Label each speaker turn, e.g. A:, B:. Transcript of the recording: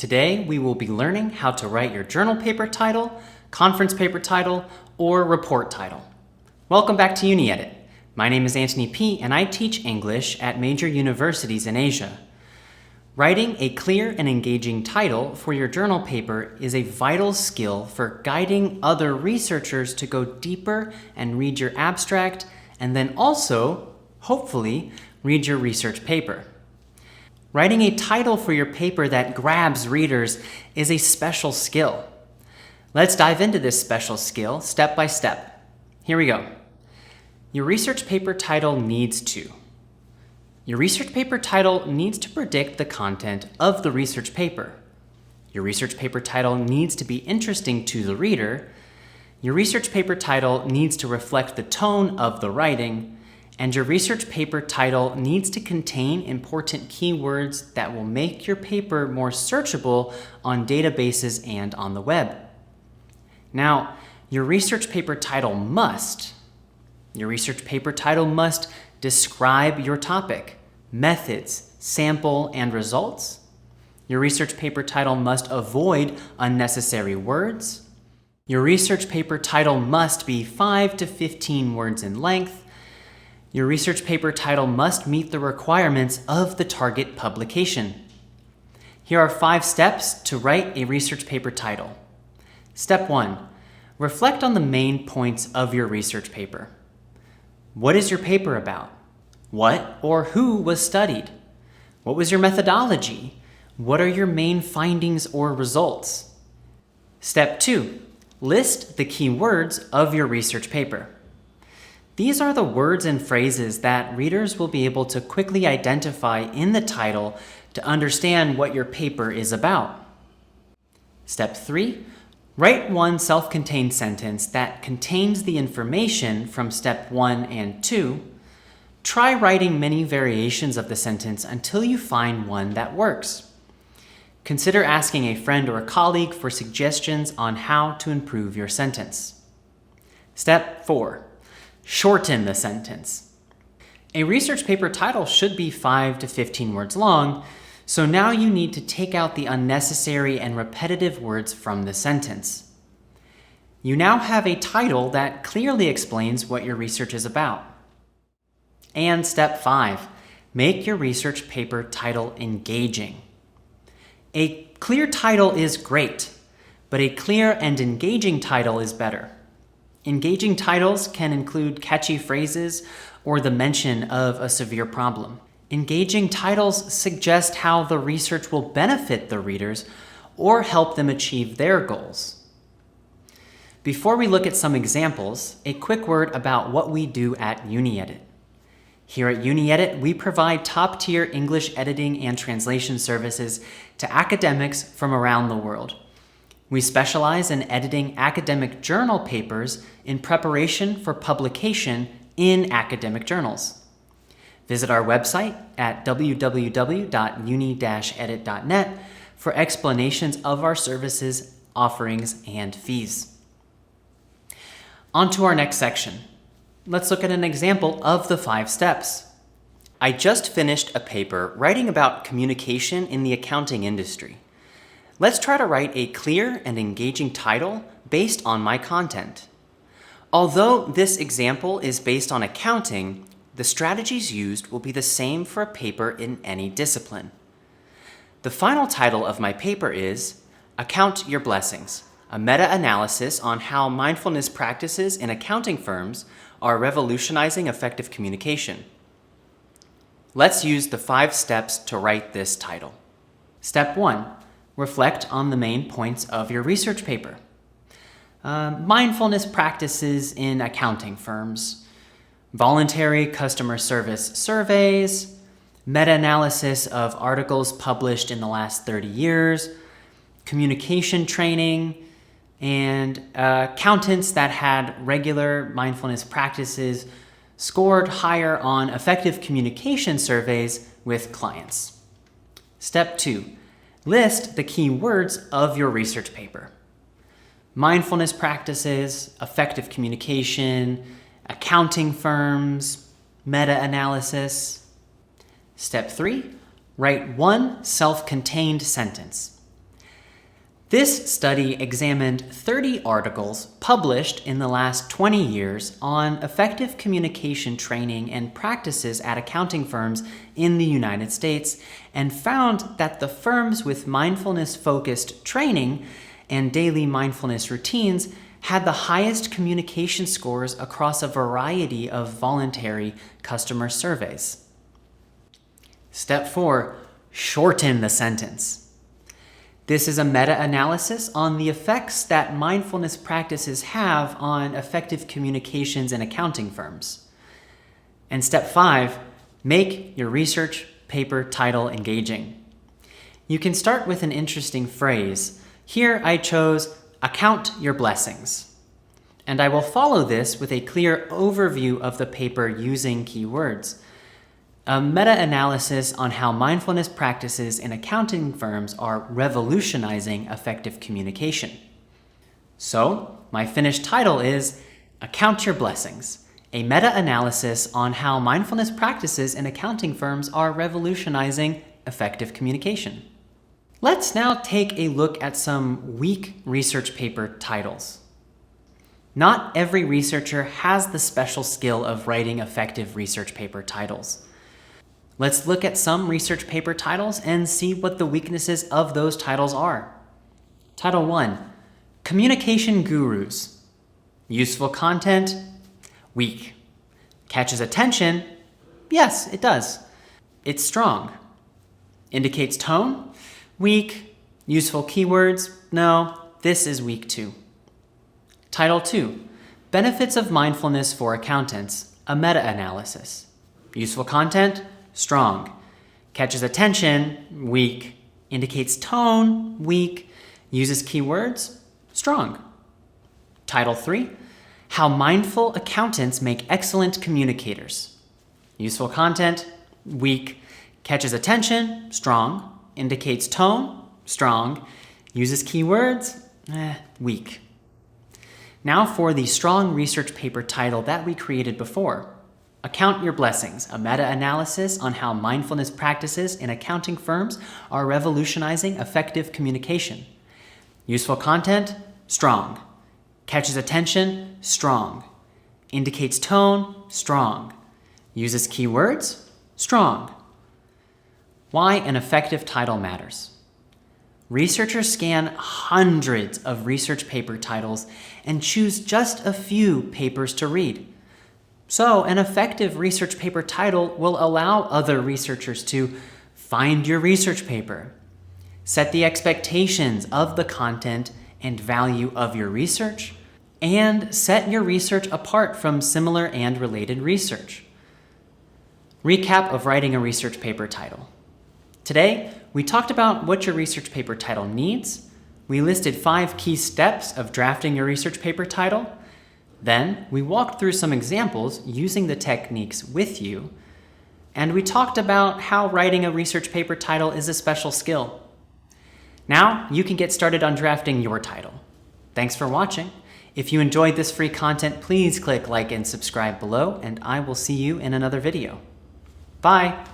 A: Today, we will be learning how to write your journal paper title, conference paper title, or report title. Welcome back to uni-edit. My name is Anthony P., and I teach English at major universities in Asia. Writing a clear and engaging title for your journal paper is a vital skill for guiding other researchers to go deeper and read your abstract, and then also, hopefully, read your research paper. Writing a title for your paper that grabs readers is a special skill. Let's dive into this special skill step by step. Here we go. Your research paper title needs to. Your research paper title needs to predict the content of the research paper. Your research paper title needs to be interesting to the reader. Your research paper title needs to reflect the tone of the writing. And your research paper title needs to contain important keywords that will make your paper more searchable on databases and on the web. Now, your research paper title must describe your topic, methods, sample, and results. Your research paper title must avoid unnecessary words. Your research paper title must be 5 to 15 words in length. Your research paper title must meet the requirements of the target publication. Here are 5 steps to write a research paper title. Step 1. Reflect on the main points of your research paper. What is your paper about? What or who was studied? What was your methodology? What are your main findings or results? Step 2. List the key words of your research paper. These are the words and phrases that readers will be able to quickly identify in the title to understand what your paper is about. Step 3. Write one self-contained sentence that contains the information from step 1 and 2. Try writing many variations of the sentence until you find one that works. Consider asking a friend or a colleague for suggestions on how to improve your sentence. Step 4. Shorten the sentence. A research paper title should be 5 to 15 words long, so now you need to take out the unnecessary and repetitive words from the sentence. You now have a title that clearly explains what your research is about. And step 5, make your research paper title engaging. A clear title is great, but a clear and engaging title is better. Engaging titles can include catchy phrases or the mention of a severe problem. Engaging titles suggest how the research will benefit the readers or help them achieve their goals. Before we look at some examples, a quick word about what we do at uni-edit. Here at uni-edit, we provide top-tier English editing and translation services to academics from around the world. We specialize in editing academic journal papers in preparation for publication in academic journals. Visit our website at www.uni-edit.net for explanations of our services, offerings, and fees. On to our next section. Let's look at an example of the 5 steps. I just finished a paper writing about communication in the accounting industry. Let's try to write a clear and engaging title based on my content. Although this example is based on accounting, the strategies used will be the same for a paper in any discipline. The final title of my paper is Account Your Blessings, a meta-analysis on how mindfulness practices in accounting firms are revolutionizing effective communication. Let's use the 5 steps to write this title. Step 1. Reflect on the main points of your research paper. Mindfulness practices in accounting firms, voluntary customer service surveys, meta-analysis of articles published in the last 30 years, communication training, and accountants that had regular mindfulness practices scored higher on effective communication surveys with clients. Step 2. List the key words of your research paper. Mindfulness practices, effective communication, accounting firms, meta-analysis. Step 3, write one self-contained sentence. This study examined 30 articles published in the last 20 years on effective communication training and practices at accounting firms in the United States and found that the firms with mindfulness-focused training and daily mindfulness routines had the highest communication scores across a variety of voluntary customer surveys. Step 4, shorten the sentence. This is a meta-analysis on the effects that mindfulness practices have on effective communications in accounting firms. And step 5, make your research paper title engaging. You can start with an interesting phrase. Here I chose, "Account your blessings." And I will follow this with a clear overview of the paper using keywords. A meta-analysis on how mindfulness practices in accounting firms are revolutionizing effective communication. So, my finished title is Account Your Blessings, a meta-analysis on how mindfulness practices in accounting firms are revolutionizing effective communication. Let's now take a look at some weak research paper titles. Not every researcher has the special skill of writing effective research paper titles. Let's look at some research paper titles and see what the weaknesses of those titles are. Title 1, Communication Gurus. Useful content, weak. Catches attention, yes, it does. It's strong. Indicates tone, weak. Useful keywords, no, this is weak too. Title 2, Benefits of Mindfulness for Accountants, a meta-analysis. Useful content, strong. Catches attention, weak. Indicates tone, weak. Uses keywords, strong. Title 3, How Mindful Accountants Make Excellent Communicators. Useful content, weak. Catches attention, strong. Indicates tone, strong. Uses keywords, weak. Now for the strong research paper title that we created before. Account Your Blessings, a meta-analysis on how mindfulness practices in accounting firms are revolutionizing effective communication. Useful content, strong. Catches attention, strong. Indicates tone, strong. Uses keywords, strong. Why an effective title matters. Researchers scan hundreds of research paper titles and choose just a few papers to read. So, an effective research paper title will allow other researchers to find your research paper, set the expectations of the content and value of your research, and set your research apart from similar and related research. Recap of writing a research paper title. Today, we talked about what your research paper title needs. We listed 5 key steps of drafting your research paper title. Then, we walked through some examples using the techniques with you, and we talked about how writing a research paper title is a special skill. Now, you can get started on drafting your title. Thanks for watching. If you enjoyed this free content, please click like and subscribe below, and I will see you in another video. Bye!